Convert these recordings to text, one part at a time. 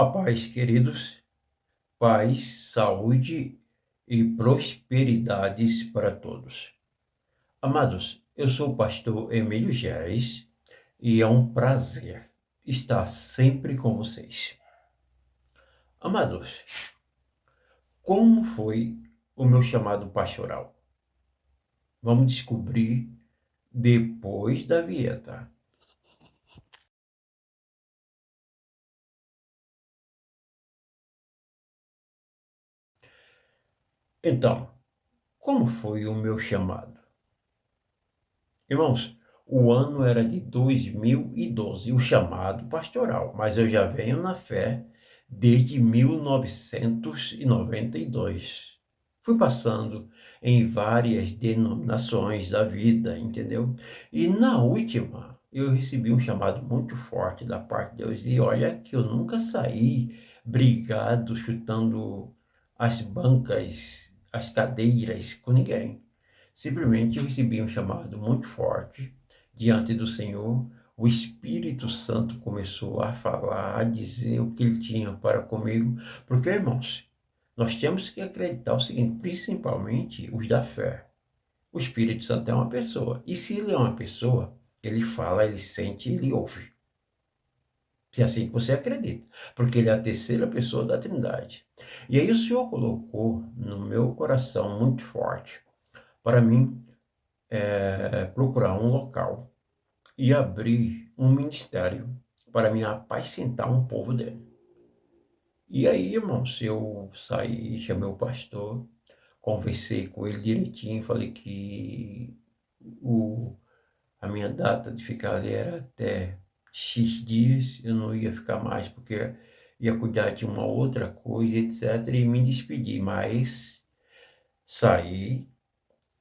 A paz, queridos, paz, saúde e prosperidades para todos. Amados, eu sou o pastor Emílio Géis e é um prazer estar sempre com vocês. Amados, como foi o meu chamado pastoral? Vamos descobrir depois da vinheta. Então, como foi o meu chamado? Irmãos, o ano era de 2012, o chamado pastoral, mas eu já venho na fé desde 1992. Fui passando em várias denominações da vida, entendeu? E na última, eu recebi um chamado muito forte da parte de Deus. E olha que eu nunca saí brigado, chutando as bancas, as cadeiras com ninguém. Simplesmente eu recebi um chamado muito forte diante do Senhor. O Espírito Santo começou a falar, a dizer o que ele tinha para comigo. Porque, irmãos, nós temos que acreditar o seguinte, principalmente os da fé. O Espírito Santo é uma pessoa. E se ele é uma pessoa, ele fala, ele sente, ele ouve. Se é assim que você acredita. Porque ele é a terceira pessoa da Trindade. E aí o Senhor colocou no meu coração muito forte para mim procurar um local e abrir um ministério para me apacentar um povo dele. E aí, irmãos, eu saí, chamei o pastor, conversei com ele direitinho, falei que a minha data de ficar ali era até X dias, eu não ia ficar mais porque ia cuidar de uma outra coisa, etc. E me despedi, mas saí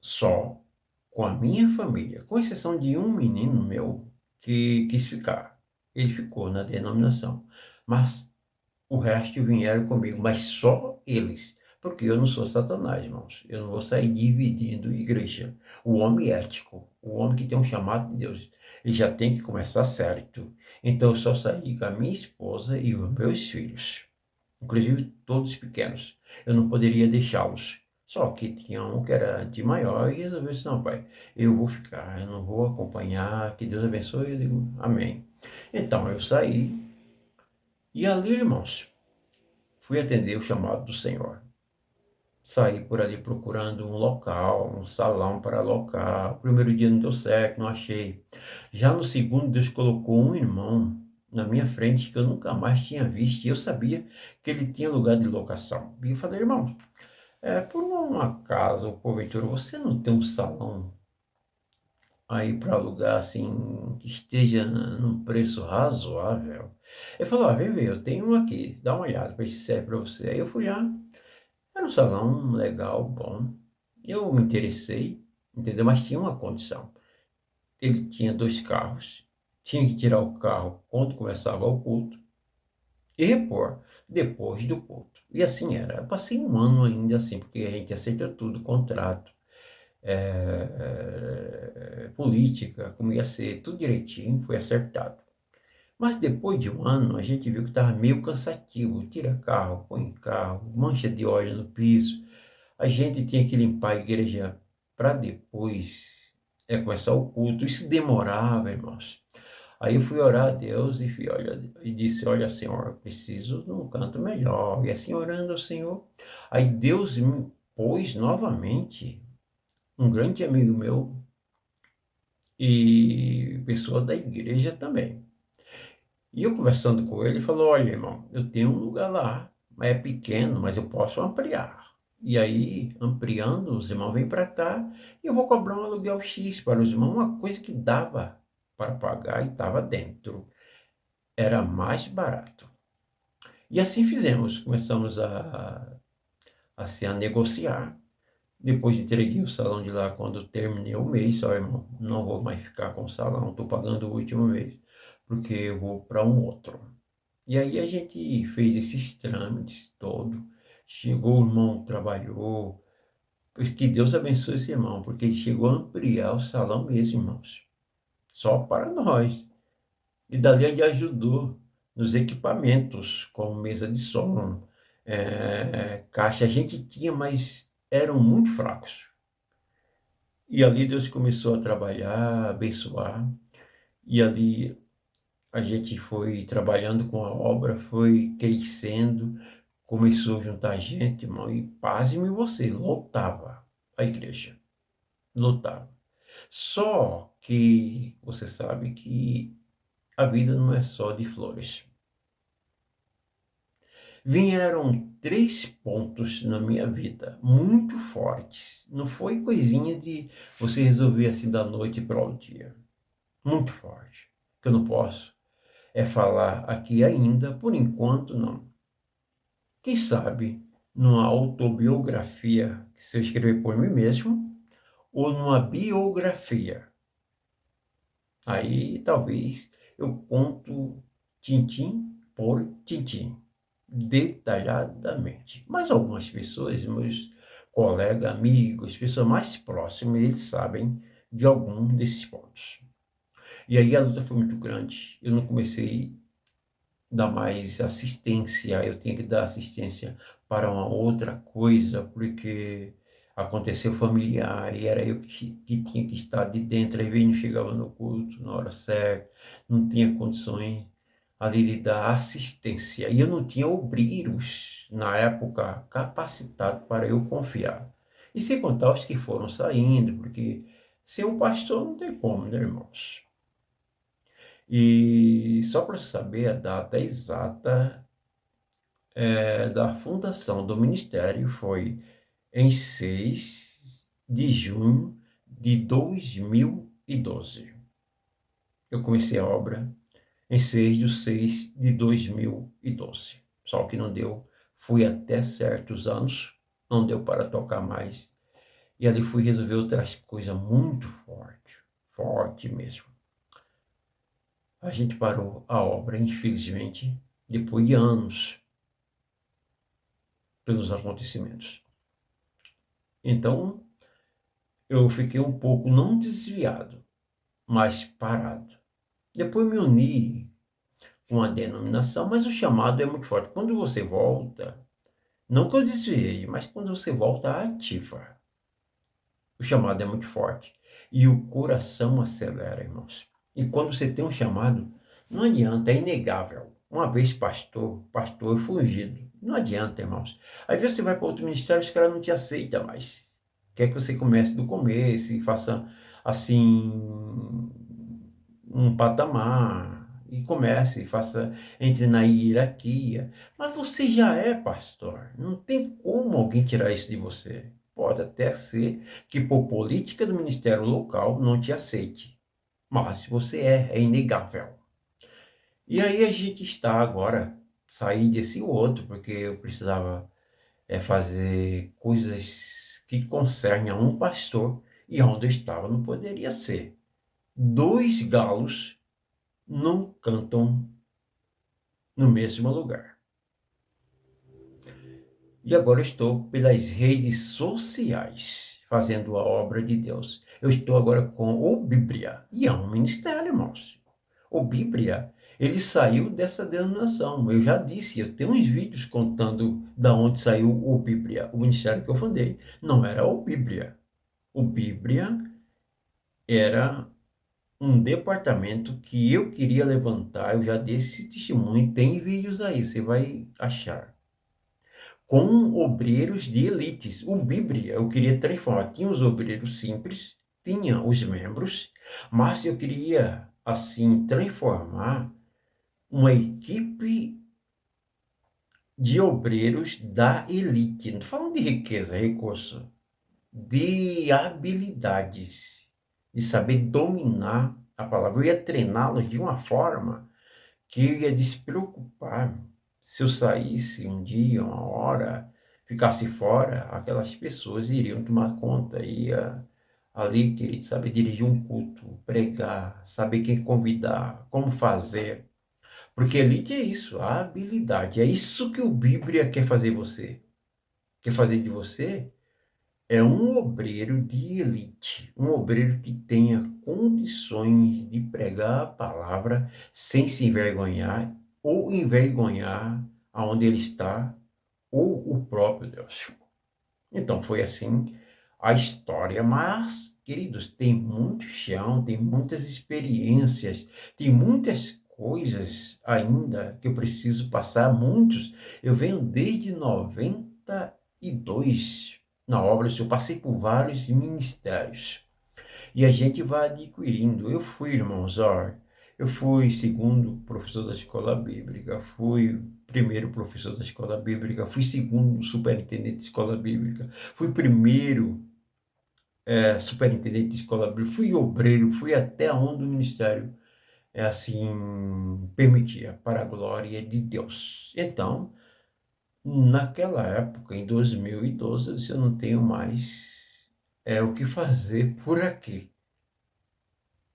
só com a minha família, com exceção de um menino meu que quis ficar. Ele ficou na denominação, mas o resto vieram comigo, mas só eles, porque eu não sou Satanás, irmãos. Eu não vou sair dividindo igreja. O homem ético, o homem que tem um chamado de Deus, ele já tem que começar certo. Então eu só saí com a minha esposa e os meus filhos, inclusive todos pequenos. Eu não poderia deixá-los. Só que tinha um que era de maior e resolveu assim, não, pai, eu vou ficar, eu não vou acompanhar, que Deus abençoe. Eu digo, amém. Então eu saí e ali, irmãos, fui atender o chamado do Senhor. Saí por ali procurando um local, um salão para alocar. O primeiro dia não deu certo, não achei. Já no segundo, Deus colocou um irmão na minha frente que eu nunca mais tinha visto. E eu sabia que ele tinha lugar de locação. E eu falei, irmão, por um acaso, ou porventura, você não tem um salão aí para alugar, assim, que esteja num preço razoável? Ele falou, vem ver, eu tenho um aqui, dá uma olhada para ver se serve para você. Aí eu fui lá, era um salão legal, bom. Eu me interessei, entendeu? Mas tinha uma condição. Ele tinha 2 carros, tinha que tirar o carro quando começava o culto e repor depois do culto. E assim era. Eu passei um ano ainda assim, porque a gente aceita tudo, contrato, política, como ia ser, tudo direitinho, foi acertado. Mas depois de um ano, a gente viu que estava meio cansativo. Tira carro, põe carro, mancha de óleo no piso. A gente tinha que limpar a igreja para depois começar o culto. Isso demorava, irmãos. Aí eu fui orar a Deus e disse, olha, Senhor, eu preciso de um canto melhor. E assim orando ao Senhor. Aí Deus me pôs novamente um grande amigo meu e pessoa da igreja também. E eu conversando com ele, ele falou, olha, irmão, eu tenho um lugar lá, mas é pequeno, mas eu posso ampliar. E aí, ampliando, os irmãos vêm para cá e eu vou cobrar um aluguel X para os irmãos, uma coisa que dava para pagar e estava dentro. Era mais barato. E assim fizemos, começamos assim, a negociar. Depois entreguei o salão de lá quando terminei o mês. Olha, irmão, não vou mais ficar com o salão, estou pagando o último mês, porque eu vou para um outro. E aí a gente fez esses trâmites todo. Chegou o irmão, trabalhou. Que Deus abençoe esse irmão, porque ele chegou a ampliar o salão mesmo, irmãos. Só para nós. E dali ele ajudou nos equipamentos, como mesa de som, caixa. A gente tinha, mas eram muito fracos. E ali Deus começou a trabalhar, abençoar, e ali a gente foi trabalhando com a obra, foi crescendo, começou a juntar gente, irmão, e pasme você, lotava a igreja, lotava. Só que você sabe que a vida não é só de flores. Vieram 3 pontos na minha vida, muito fortes. Não foi coisinha de você resolver assim da noite para o dia. Muito forte. Que eu não posso falar aqui ainda, por enquanto não. Quem sabe numa autobiografia, que se eu escrever por mim mesmo, ou numa biografia. Aí talvez eu conto tintim por tintim, detalhadamente. Mas algumas pessoas, meus colegas, amigos, pessoas mais próximas, eles sabem de algum desses pontos. E aí a luta foi muito grande. Eu não comecei dar mais assistência, eu tinha que dar assistência para uma outra coisa, porque aconteceu familiar e era eu que tinha que estar de dentro, às vezes não chegava no culto na hora certa, não tinha condições ali de dar assistência, e eu não tinha obreiros, na época, capacitados para eu confiar. E sem contar os que foram saindo, porque ser um pastor não tem como, né, irmãos? E só para saber a data exata da fundação do ministério foi em 6 de junho de 2012. Eu comecei a obra em 6 de 6 de 2012. Só que não deu, fui até certos anos, não deu para tocar mais. E ali fui resolver outras coisas muito forte, forte mesmo. A gente parou a obra, infelizmente, depois de anos, pelos acontecimentos. Então, eu fiquei um pouco, não desviado, mas parado. Depois me uni com a denominação, mas o chamado é muito forte. Quando você volta, não que eu desviei, mas quando você volta ativa, o chamado é muito forte. E o coração acelera, irmãos. E quando você tem um chamado, não adianta, é inegável. Uma vez pastor foi ungido. Não adianta, irmãos. Às vezes você vai para outro ministério, os caras não te aceitam mais. Quer que você comece do começo e faça, assim, um patamar. E comece, faça, entre na hierarquia. Mas você já é pastor. Não tem como alguém tirar isso de você. Pode até ser que por política do ministério local não te aceite. Mas você é inegável. E aí a gente está agora, sair desse outro, porque eu precisava fazer coisas que concernem a um pastor, e onde eu estava não poderia ser. 2 galos não cantam no mesmo lugar. E agora estou pelas redes sociais fazendo a obra de Deus. Eu estou agora com o Bíblia, e é um ministério, irmãos. O Bíblia, ele saiu dessa denominação. Eu já disse, eu tenho uns vídeos contando da onde saiu o Bíblia. O ministério que eu fundei não era o Bíblia. O Bíblia era um departamento que eu queria levantar. Eu já dei esse testemunho, tem vídeos aí, você vai achar, com obreiros de elites. O Bíblia, eu queria transformar. Tinha os obreiros simples, tinha os membros, mas eu queria, assim, transformar uma equipe de obreiros da elite. Não estou falando de riqueza, recurso, de habilidades, de saber dominar a palavra. Eu ia treiná-los de uma forma que eu ia despreocupar. Se eu saísse um dia, uma hora, ficasse fora, aquelas pessoas iriam tomar conta, ia ali, querido, saber dirigir um culto, pregar, saber quem convidar, como fazer. Porque elite é isso, a habilidade. É isso que o Bíblia quer fazer você. Quer fazer de você é um obreiro de elite, um obreiro que tenha condições de pregar a palavra sem se envergonhar ou envergonhar aonde ele está, ou o próprio Deus. Então foi assim a história, mas, queridos, tem muito chão, tem muitas experiências, tem muitas coisas ainda que eu preciso passar, muitos. Eu venho desde 92 na obra, eu passei por vários ministérios. E a gente vai adquirindo. Eu fui, irmãos, ó, eu fui segundo professor da escola bíblica, fui primeiro professor da escola bíblica, fui segundo superintendente de escola bíblica, fui primeiro superintendente de escola bíblica, fui obreiro, fui até onde o ministério assim permitia, para a glória de Deus. Então, naquela época, em 2012, eu disse, eu não tenho mais o que fazer por aqui.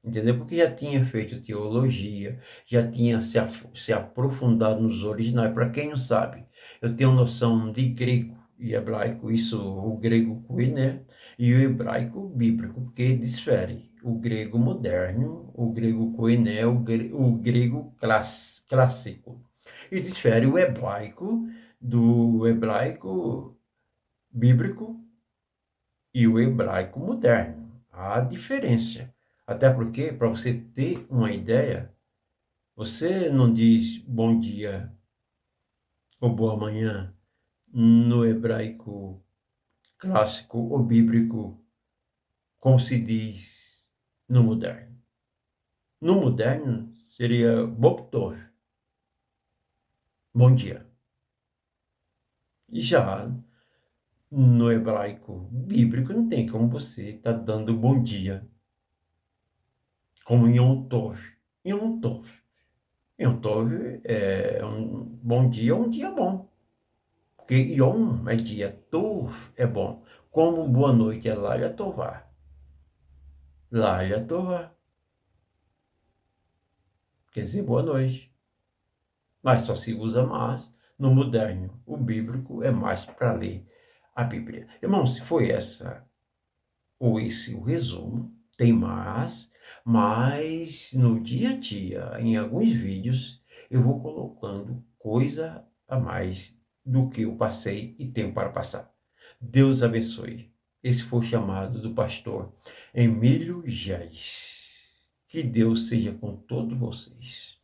Entendeu? Porque já tinha feito teologia, já tinha se aprofundado nos originais. Para quem não sabe, eu tenho noção de grego e hebraico, isso, o grego koiné, e o hebraico bíblico, porque difere o grego moderno, o grego koiné, o grego clássico. E difere o hebraico do hebraico bíblico e o hebraico moderno. Há diferença. Até porque, para você ter uma ideia, você não diz bom dia ou boa manhã no hebraico clássico ou bíblico, como se diz no moderno. No moderno seria Boktor, bom dia. E já no hebraico bíblico não tem como você estar dando bom dia, como Yom Tov. Yom Tov. Yom Tov é um bom dia, um dia bom. Porque Yom é dia, Tov é bom. Como boa noite é Laia Tová. Laia Tová. Quer dizer boa noite. Mas só se usa mais no moderno. O bíblico é mais para ler a Bíblia. Irmão, se foi essa ou esse o resumo, tem mais, mas no dia a dia, em alguns vídeos, eu vou colocando coisa a mais do que eu passei e tenho para passar. Deus abençoe. Esse foi o chamado do pastor Emílio Geis. Que Deus seja com todos vocês.